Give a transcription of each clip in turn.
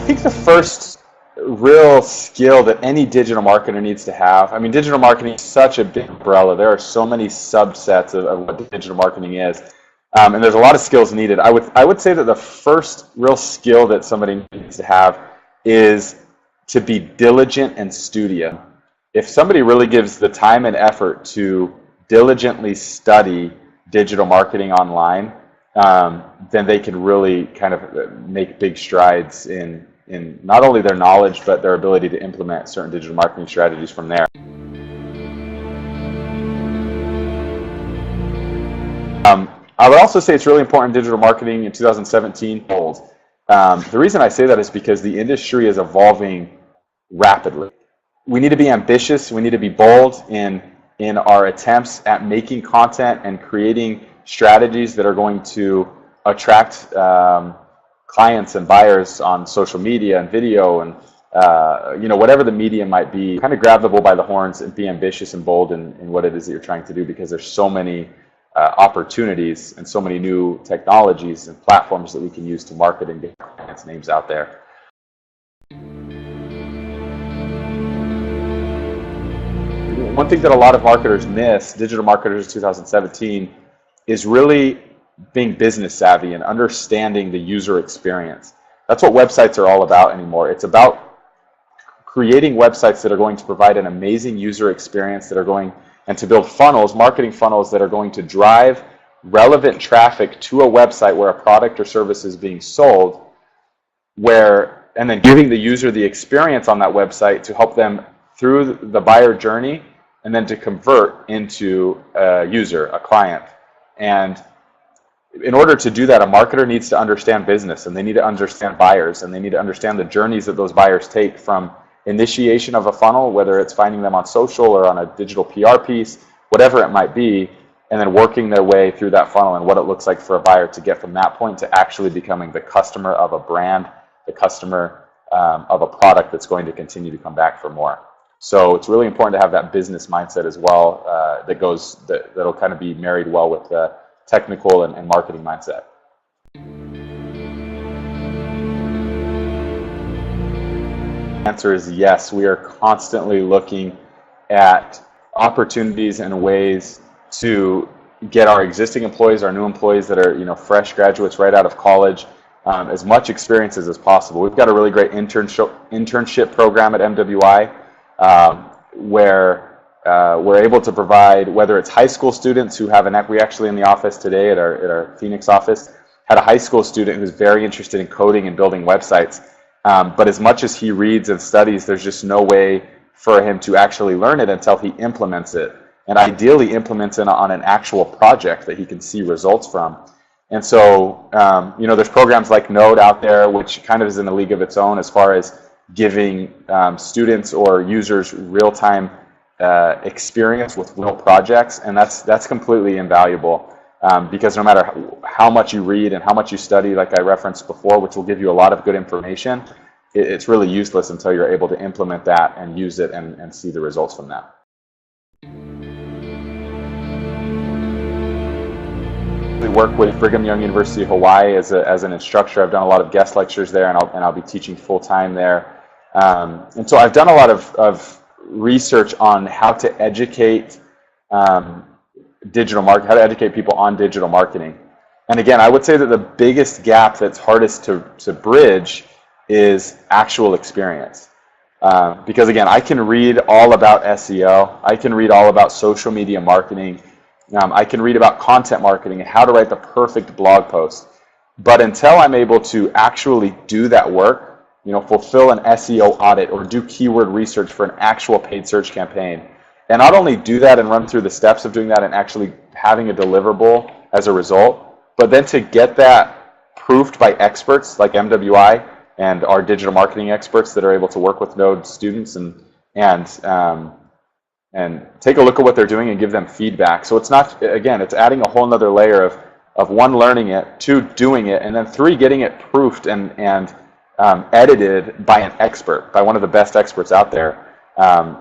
think the first real skill that any digital marketer needs to have, I mean, digital marketing is such a big umbrella. There are so many subsets of what digital marketing is. And there's a lot of skills needed. I would say that the first real skill that somebody needs to have is to be diligent and studious. If somebody really gives the time and effort to diligently study digital marketing online, then they can really kind of make big strides in not only their knowledge, but their ability to implement certain digital marketing strategies from there. I would also say it's really important in digital marketing in 2017. The reason I say that is because the industry is evolving rapidly. We need to be ambitious. We need to be bold in our attempts at making content and creating strategies that are going to attract clients and buyers on social media and video and whatever the medium might be. Kind of grab the bull by the horns and be ambitious and bold in what it is that you're trying to do, because there's so many opportunities and so many new technologies and platforms that we can use to market and get clients' names out there. One thing that a lot of marketers miss, digital marketers in 2017, is really being business savvy and understanding the user experience. That's what websites are all about anymore. It's about creating websites that are going to provide an amazing user experience, that are going, and to build funnels, marketing funnels that are going to drive relevant traffic to a website where a product or service is being sold, and then giving the user the experience on that website to help them through the buyer journey, and then to convert into a user, a client. And in order to do that, a marketer needs to understand business, and they need to understand buyers, and they need to understand the journeys that those buyers take from initiation of a funnel, whether it's finding them on social or on a digital PR piece, whatever it might be, and then working their way through that funnel and what it looks like for a buyer to get from that point to actually becoming the customer of a brand, the customer of a product that's going to continue to come back for more. So it's really important to have that business mindset as well, that'll kind of be married well with the technical and marketing mindset. The answer is yes. We are constantly looking at opportunities and ways to get our existing employees, our new employees that are fresh graduates right out of college, as much experiences as possible. We've got a really great internship program at MWI, where we're able to provide, whether it's high school students who have we actually in the office today at our Phoenix office had a high school student who's very interested in coding and building websites, but as much as he reads and studies, there's just no way for him to actually learn it until he implements it, and ideally implements it on an actual project that he can see results from. And so there's programs like Knod out there, which kind of is in a league of its own as far as giving students or users real-time experience with real projects, and that's completely invaluable, because no matter how much you read and how much you study, like I referenced before, which will give you a lot of good information, it's really useless until you're able to implement that and use it and see the results from that. We work with Brigham Young University of Hawaii as an instructor. I've done a lot of guest lectures there, and I'll be teaching full-time there. And so I've done a lot of research on how to educate how to educate people on digital marketing. And again, I would say that the biggest gap that's hardest to bridge is actual experience. Because again, I can read all about SEO, I can read all about social media marketing, I can read about content marketing and how to write the perfect blog post. But until I'm able to actually do that work, fulfill an SEO audit or do keyword research for an actual paid search campaign, and not only do that and run through the steps of doing that and actually having a deliverable as a result, but then to get that proofed by experts like MWI and our digital marketing experts that are able to work with Knod students and take a look at what they're doing and give them feedback. So it's not, again, it's adding a whole nother layer of one, learning it, two, doing it, and then three, getting it proofed and edited by an expert, by one of the best experts out there,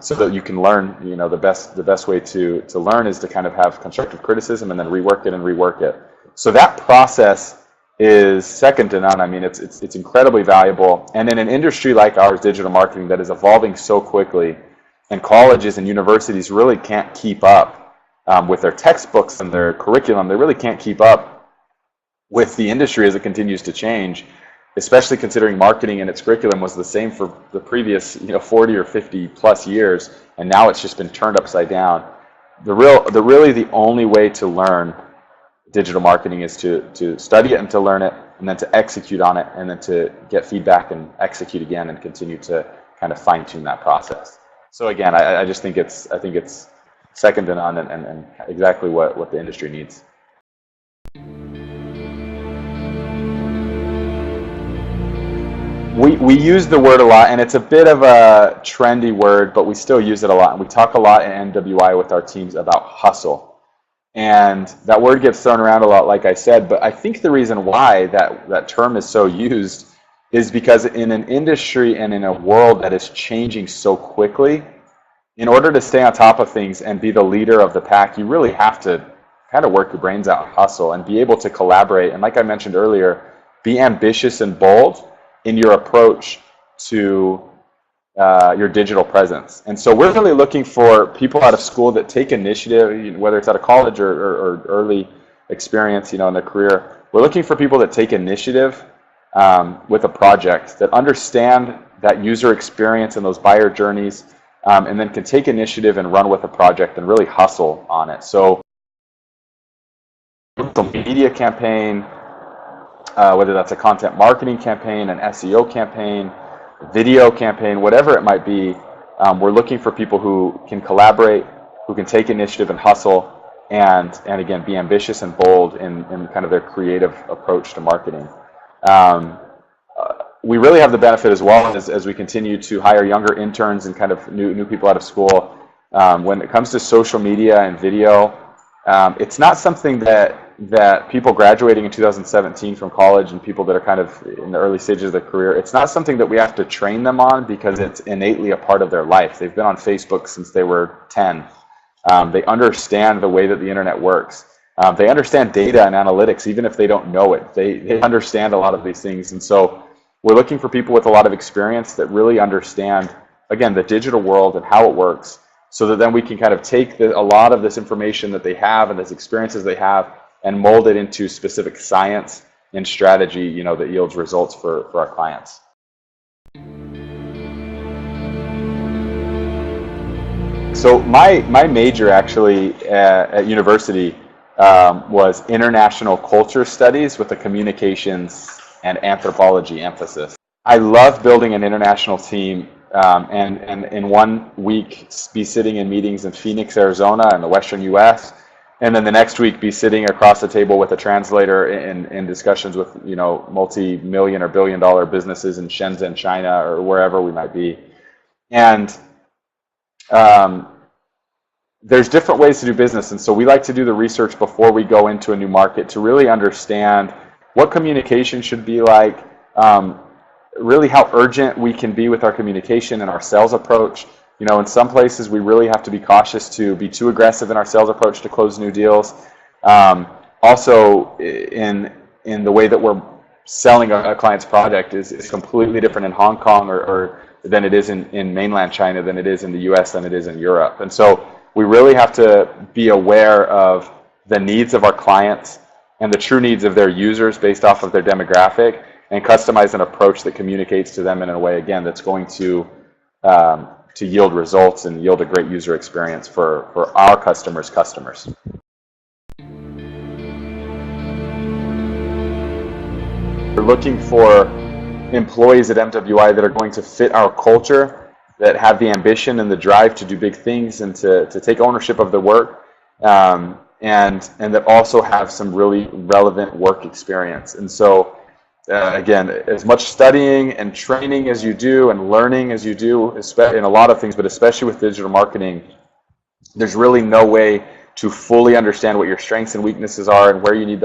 so that you can learn. The best way to learn is to kind of have constructive criticism and then rework it. So that process is second to none. I mean, it's incredibly valuable. And in an industry like ours, digital marketing, that is evolving so quickly, and colleges and universities really can't keep up with their textbooks and their curriculum. They really can't keep up with the industry as it continues to change, especially considering marketing and its curriculum was the same for the previous 40 or 50 plus years, and now it's just been turned upside down. Really the only way to learn digital marketing is to study it and to learn it, and then to execute on it, and then to get feedback and execute again and continue to kind of fine-tune that process. So again, I just think it's second to none, and exactly what the industry needs. We use the word a lot, and it's a bit of a trendy word, but we still use it a lot. And we talk a lot in NWI with our teams about hustle. And that word gets thrown around a lot, like I said, but I think the reason why that term is so used is because in an industry and in a world that is changing so quickly, in order to stay on top of things and be the leader of the pack, you really have to kind of work your brains out, hustle, and be able to collaborate. And like I mentioned earlier, be ambitious and bold in your approach to your digital presence. And so we're really looking for people out of school that take initiative, whether it's out of college or early experience, in their career. We're looking for people that take initiative with a project, that understand that user experience and those buyer journeys, and then can take initiative and run with a project and really hustle on it. So social media campaign, whether that's a content marketing campaign, an SEO campaign, video campaign, whatever it might be, we're looking for people who can collaborate, who can take initiative and hustle, and again, be ambitious and bold in kind of their creative approach to marketing. We really have the benefit as well as we continue to hire younger interns and kind of new people out of school. When it comes to social media and video, it's not something that people graduating in 2017 from college and people that are kind of in the early stages of their career, it's not something that we have to train them on, because it's innately a part of their life. They've been on Facebook since they were 10. They understand the way that the internet works. They understand data and analytics, even if they don't know it. They understand a lot of these things. And so we're looking for people with a lot of experience that really understand, again, the digital world and how it works, so that then we can kind of take a lot of this information that they have and these experiences they have and mold it into specific science and strategy, that yields results for our clients. So my major actually at university was international culture studies with a communications and anthropology emphasis. I love building an international team, and in 1 week be sitting in meetings in Phoenix, Arizona in the Western US, and then the next week be sitting across the table with a translator in discussions with multi-million or billion-dollar businesses in Shenzhen, China, or wherever we might be. And there's different ways to do business, and so we like to do the research before we go into a new market to really understand what communication should be like, really how urgent we can be with our communication and our sales approach. In some places we really have to be cautious to be too aggressive in our sales approach to close new deals. Also, in the way that we're selling a client's project is completely different in Hong Kong or than it is in mainland China, than it is in the US, than it is in Europe. And so we really have to be aware of the needs of our clients and the true needs of their users based off of their demographic, and customize an approach that communicates to them in a way, again, that's going to yield results and yield a great user experience for our customers' customers. We're looking for employees at MWI that are going to fit our culture, that have the ambition and the drive to do big things and to take ownership of the work, and that also have some really relevant work experience. And so again, as much studying and training as you do and learning as you do in a lot of things, but especially with digital marketing, there's really no way to fully understand what your strengths and weaknesses are and where you need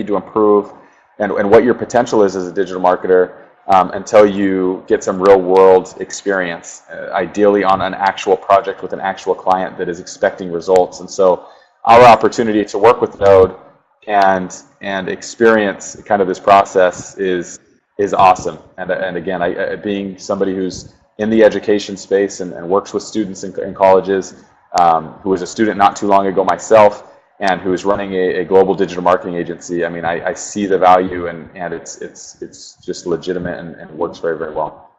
to improve and what your potential is as a digital marketer until you get some real world experience, ideally on an actual project with an actual client that is expecting results. And so our opportunity to work with Knod and experience kind of this process is awesome. And again, being somebody who's in the education space and works with students in colleges, who was a student not too long ago myself, and who is running a global digital marketing agency, I mean, I see the value, and it's just legitimate and works very, very well.